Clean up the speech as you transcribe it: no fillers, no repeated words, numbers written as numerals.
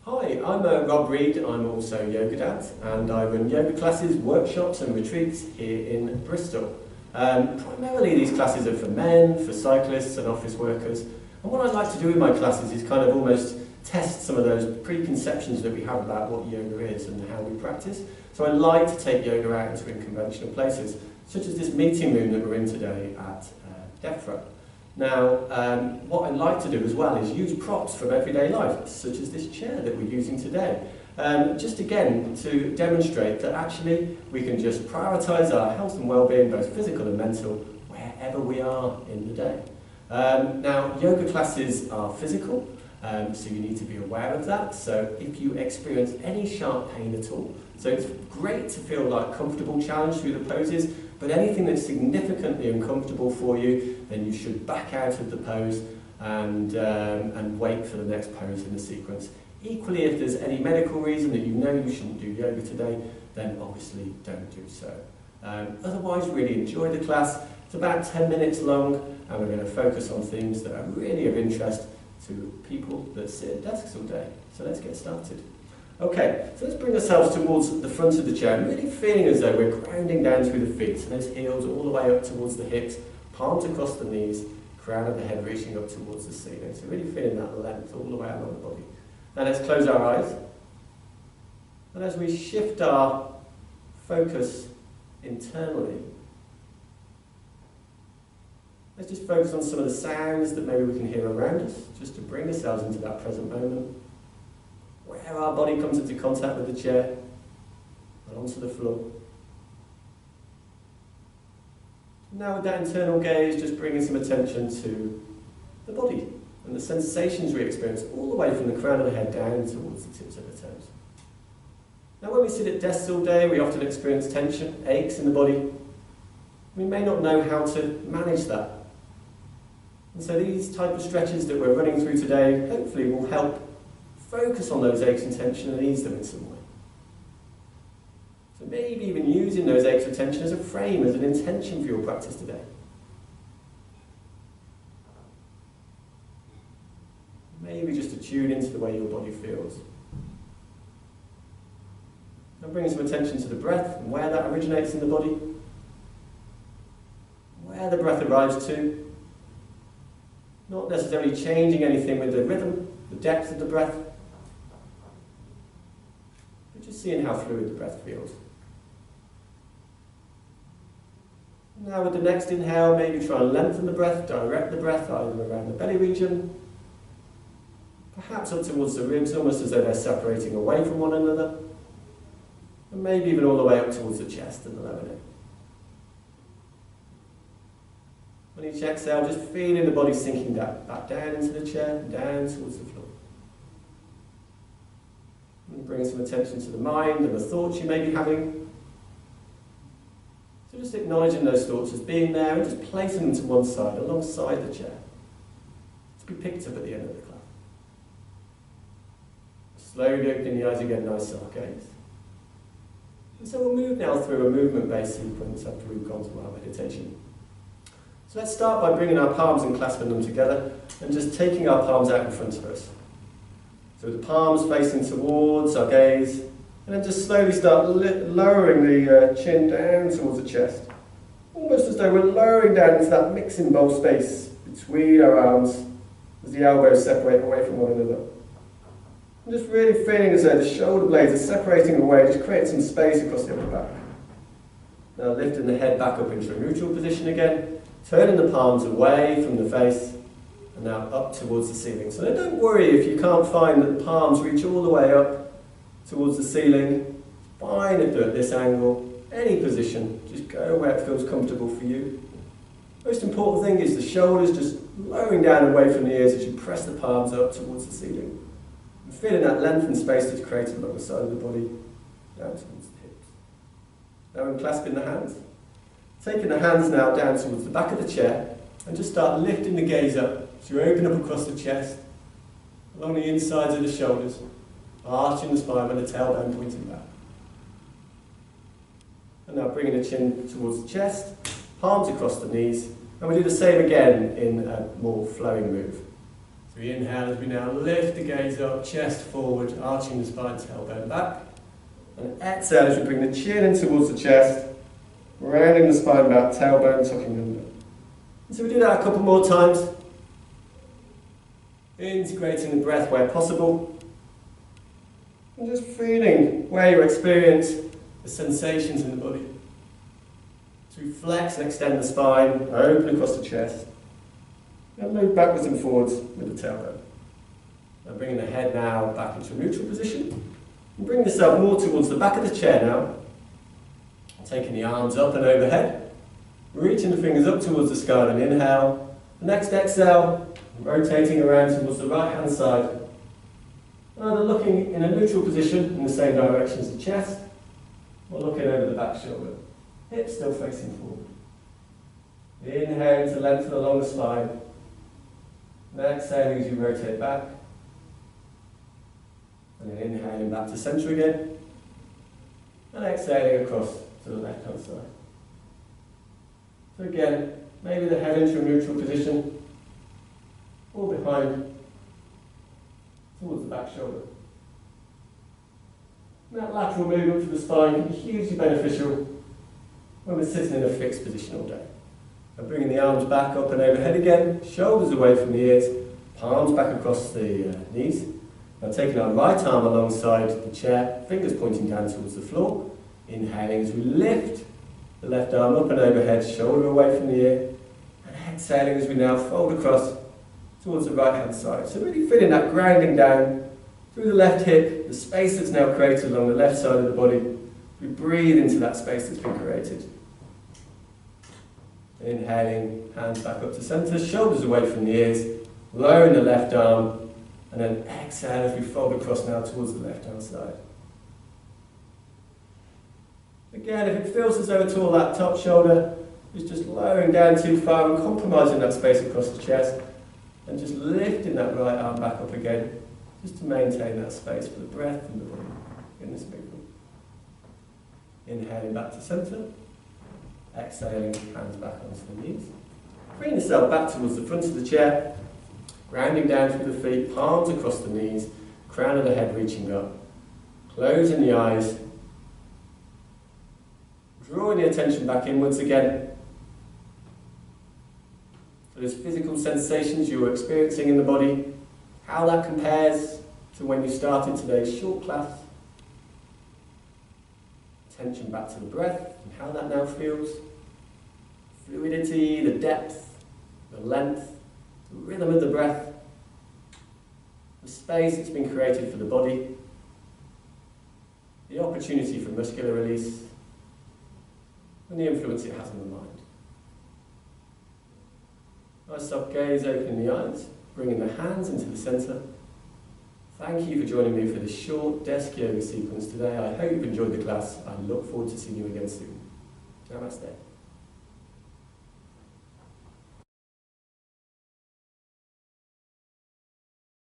Hi, I'm Rob Reed. I'm also Yoga Dad, and I run yoga classes, workshops and retreats here in Bristol. Primarily these classes are for men, for cyclists and office workers, and what I like to do in my classes is kind of almost test some of those preconceptions that we have about what yoga is and how we practice. So I like to take yoga out into unconventional places, such as this meeting room that we're in today at DEFRA. Now, what I like to do as well is use props from everyday life, such as this chair that we're using today. Just again, to demonstrate that actually we can just prioritise our health and well-being, both physical and mental, wherever we are in the day. Now, yoga classes are physical, so you need to be aware of that. So if you experience any sharp pain at all, so it's great to feel like comfortable challenge through the poses, but anything that's significantly uncomfortable for you, then you should back out of the pose and wait for the next pose in the sequence. Equally, if there's any medical reason that you know you shouldn't do yoga today, then obviously don't do so. Otherwise, really enjoy the class. It's about 10 minutes long, and we're going to focus on themes that are really of interest to people that sit at desks all day. So let's get started. Okay, so let's bring ourselves towards the front of the chair, really feeling as though we're grounding down through the feet, so those heels all the way up towards the hips, palms across the knees, crown of the head reaching up towards the ceiling. So really feeling that length all the way along the body. Now let's close our eyes. And as we shift our focus internally, let's just focus on some of the sounds that maybe we can hear around us, just to bring ourselves into that present moment, where our body comes into contact with the chair and onto the floor. Now with that internal gaze, just bringing some attention to the body and the sensations we experience all the way from the crown of the head down towards the tips of the toes. Now when we sit at desks all day, we often experience tension, aches in the body. We may not know how to manage that. And so these type of stretches that we're running through today hopefully will help focus on those aches and tension and ease them in some way. So maybe even using those aches or tension as a frame, as an intention for your practice today. Maybe just to tune into the way your body feels. And bringing some attention to the breath and where that originates in the body. Where the breath arrives to. Not necessarily changing anything with the rhythm, the depth of the breath. But just seeing how fluid the breath feels. Now with the next inhale, maybe try and lengthen the breath, direct the breath either around the belly region, perhaps up towards the ribs, almost as though they're separating away from one another, and maybe even all the way up towards the chest and the lower neck. On each exhale, just feeling the body sinking back down into the chair, down towards the floor. And bring some attention to the mind and the thoughts you may be having. So just acknowledging those thoughts as being there and just placing them to one side, alongside the chair, to be picked up at the end of the class. Slowly opening the eyes again, nice soft gaze. And so we'll move now through a movement-based sequence after we've gone through our meditation. So let's start by bringing our palms and clasping them together and just taking our palms out in front of us. So the palms facing towards our gaze, and then just slowly start lowering the chin down towards the chest. Almost as though we're lowering down into that mixing bowl space between our arms as the elbows separate away from one another. And just really feeling as though the shoulder blades are separating away, just create some space across the upper back. Now lifting the head back up into a neutral position again, turning the palms away from the face, and now up towards the ceiling. So don't worry if you can't find that the palms reach all the way up towards the ceiling. Fine if they're at this angle, any position, just go where it feels comfortable for you. Most important thing is the shoulders just lowering down away from the ears as you press the palms up towards the ceiling. And feeling that length and space that's created along the side of the body, down towards the hips. Now I'm clasping the hands. Taking the hands now down towards the back of the chair, and just start lifting the gaze up. So you open up across the chest, along the insides of the shoulders, arching the spine with the tailbone pointing back. And now bringing the chin towards the chest, palms across the knees, and we do the same again in a more flowing move. So we inhale as we now lift the gaze up, chest forward, arching the spine, tailbone back. And exhale as we bring the chin in towards the chest, rounding the spine back, tailbone tucking under. And so we do that a couple more times. Integrating the breath where possible. And just feeling where you experience the sensations in the body. So we flex and extend the spine, open across the chest. And move backwards and forwards with the tailbone. And bringing the head now back into a neutral position. And bring yourself more towards the back of the chair now. Taking the arms up and overhead. Reaching the fingers up towards the sky on an inhale. The next exhale, rotating around towards the right hand side. Either looking in a neutral position in the same direction as the chest, or looking over the back shoulder. Hips still facing forward. Inhaling to lengthen along the spine. And exhaling as you rotate back. And then inhaling back to centre again. And exhaling across to the left hand side. So again, maybe the head into a neutral position. Or behind. Towards the back shoulder. And that lateral movement for the spine can be hugely beneficial when we're sitting in a fixed position all day. And bringing the arms back up and overhead again, shoulders away from the ears, palms back across the knees. Now taking our right arm alongside the chair, fingers pointing down towards the floor. Inhaling as we lift the left arm up and overhead, shoulder away from the ear. And exhaling as we now fold across towards the right hand side. So really feeling that grounding down through the left hip, the space that's now created along the left side of the body. We breathe into that space that's been created. Inhaling, hands back up to centre, shoulders away from the ears, lowering the left arm, and then exhale as we fold across now towards the left hand side. Again, if it feels as though at all that top shoulder is just lowering down too far and compromising that space across the chest, and just lifting that right arm back up again, just to maintain that space for the breath and the body in this movement. Inhaling back to centre. Exhaling, hands back onto the knees. Bring yourself back towards the front of the chair. Grounding down through the feet, palms across the knees, crown of the head reaching up. Closing the eyes. Drawing the attention back inwards again. So those physical sensations you were experiencing in the body, how that compares to when you started today's short class. Attention back to the breath and how that now feels. Fluidity, the depth, the length, the rhythm of the breath, the space that's been created for the body, the opportunity for muscular release, and the influence it has on the mind. Nice soft gaze, opening the eyes, bringing the hands into the centre. Thank you for joining me for this short desk yoga sequence today. I hope you've enjoyed the class. I look forward to seeing you again soon. Namaste.